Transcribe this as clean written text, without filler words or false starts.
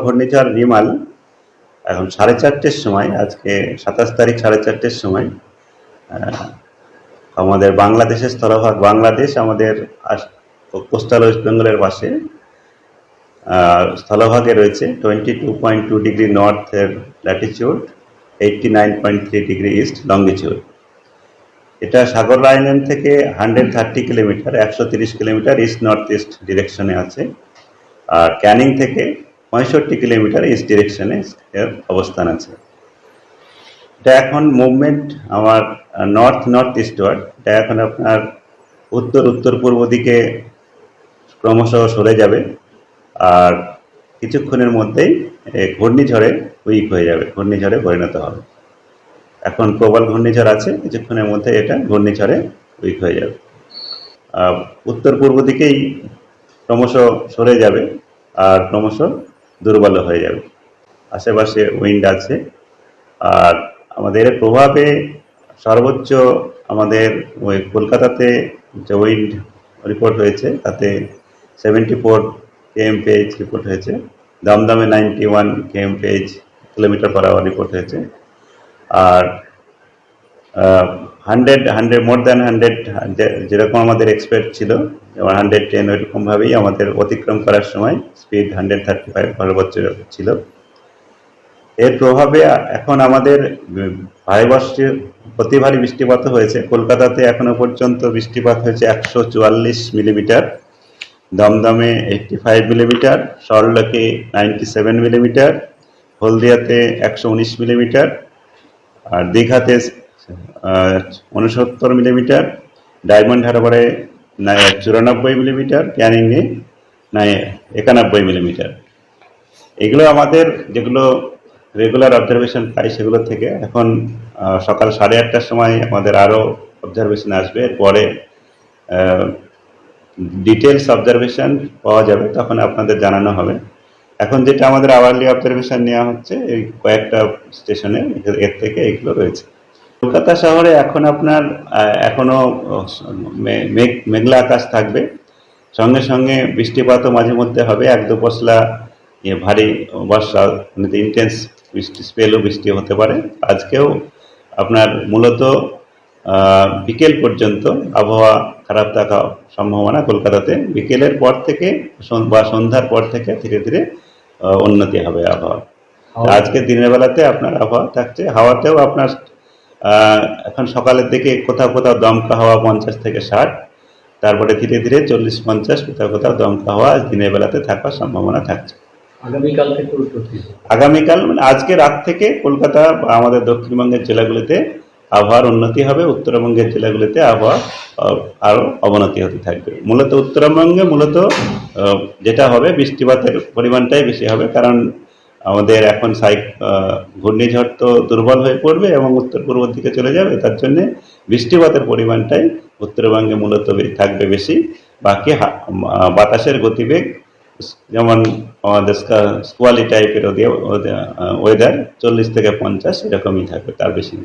ঘূর্ণিঝড় রিমাল এখন 4:30-র সময়, আজকে 27 তারিখ 4:30-র সময় আমাদের বাংলাদেশের স্থলভাগ বাংলাদেশ, আমাদের কোস্টাল ওয়েস্ট বেঙ্গলের পাশে স্থলভাগে রয়েছে 22.2 ডিগ্রি নর্থের ল্যাটিচিউড, 89.3 ডিগ্রি ইস্ট লঙ্গিচিউড। এটা সাগর আইল্যান্ড থেকে 130 kilometre 130 kilometre east north east ডিরেকশনে আছে, আর ক্যানিং থেকে 65 কিলোমিটার ইস্ট ডিরেকশনে এর অবস্থান আছে। এটা এখন মুভমেন্ট আমার নর্থ ইস্টওয়ার্ড। এটা এখন আপনার উত্তর পূর্ব দিকে ক্রমশ সরে যাবে, আর কিছুক্ষণের মধ্যেই ঘূর্ণিঝড়ে উইক হয়ে যাবে, ঘূর্ণিঝড়ে পরিণত হবে। এখন প্রবল ঘূর্ণিঝড় আছে, কিছুক্ষণের মধ্যে এটা ঘূর্ণিঝড়ে উইক হয়ে যাবে। উত্তর পূর্ব দিকেই ক্রমশ সরে যাবে আর ক্রমশ দুর্বল হয়ে যাবে। আশেপাশে উইন্ড আছে, আর আমাদের প্রভাবে সর্বোচ্চ আমাদের ওই কলকাতাতে যে উইন্ড রিপোর্ট হয়েছে তাতে 74 kmph রিপোর্ট হয়েছে, দমদমে 91 kmph kilometre per hour report হয়েছে, আর 100 মোর দ্যান 100 যেরকম আমাদের এক্সপেক্ট ছিল, যেমন 110 ওইরকমভাবেই আমাদের অতিক্রম করার সময় স্পিড 135 সর্বোচ্চ ছিল। এর প্রভাবে এখন আমাদের অতি ভারী বৃষ্টিপাত হয়েছে। কলকাতাতে এখনো পর্যন্ত বৃষ্টিপাত হয়েছে 144 মিলিমিটার, দমদমে 85 মিলিমিটার, সল্টলেকে 97 মিলিমিটার, হলদিয়াতে 119 মিলিমিটার, আর দীঘাতে 69 মিলিমিটার, ডায়মন্ড হারবারে 94 মিলিমিটার, ক্যানিংয়ে 91 মিলিমিটার। এগুলো আমাদের যেগুলো রেগুলার অবজারভেশন পাই সেগুলো থেকে। এখন সকাল 8:30টার সময় আমাদের আরও অবজারভেশন আসবে, এরপরে ডিটেলস অবজারভেশন পাওয়া যাবে, তখন আপনাদের জানানো হবে। এখন যেটা আমাদের আওয়ারলি অবজারভেশন নেওয়া হচ্ছে এই কয়েকটা স্টেশনে, এর থেকে এগুলো রয়েছে। কলকাতা শহরে এখন আপনার এখনো মেঘলা আকাশ থাকবে, সঙ্গে সঙ্গে বৃষ্টিপাতও মাঝে মধ্যে হবে, 1-2 পশলা ভারী বর্ষা, ইন্টেন্স স্পেলও বৃষ্টি হতে পারে। আজকেও আপনার মূলত বিকেল পর্যন্ত আবহাওয়া খারাপ থাকার সম্ভাবনা কলকাতাতে। বিকেলের পর থেকে বা সন্ধ্যার পর থেকে ধীরে ধীরে উন্নতি হবে আবহাওয়া। আজকে দিনের বেলাতে আপনার আবহাওয়া থাকছে, হাওয়াতেও আপনার এখন সকালের দিকে কোথাও কোথাও দমকা হাওয়া 50 থেকে 60, তারপরে ধীরে ধীরে 40-50, কোথাও কোথাও দমকা হাওয়া দিনের বেলাতে থাকার সম্ভাবনা থাকছে। আগামীকাল মানে আজকে রাত থেকে কলকাতা বা আমাদের দক্ষিণবঙ্গের জেলাগুলিতে আবহাওয়ার উন্নতি হবে, উত্তরবঙ্গের জেলাগুলিতে আবহাওয়া আরও অবনতি হতে থাকবে। মূলত উত্তরবঙ্গে যেটা হবে, বৃষ্টিপাতের পরিমাণটাই বেশি হবে, কারণ আমাদের এখন ঘূর্ণিঝড় তো দুর্বল হয়ে পড়বে এবং উত্তর পূর্ব দিকে চলে যাবে, তার জন্যে বৃষ্টিপাতের পরিমাণটাই উত্তরবঙ্গে মূলত থাকবে বেশি। বাকি বাতাসের গতিবেগ যেমন আমাদের স্কোয়ালি টাইপের ওয়েদার 40 থেকে 50 এরকমই থাকবে, তার বেশি।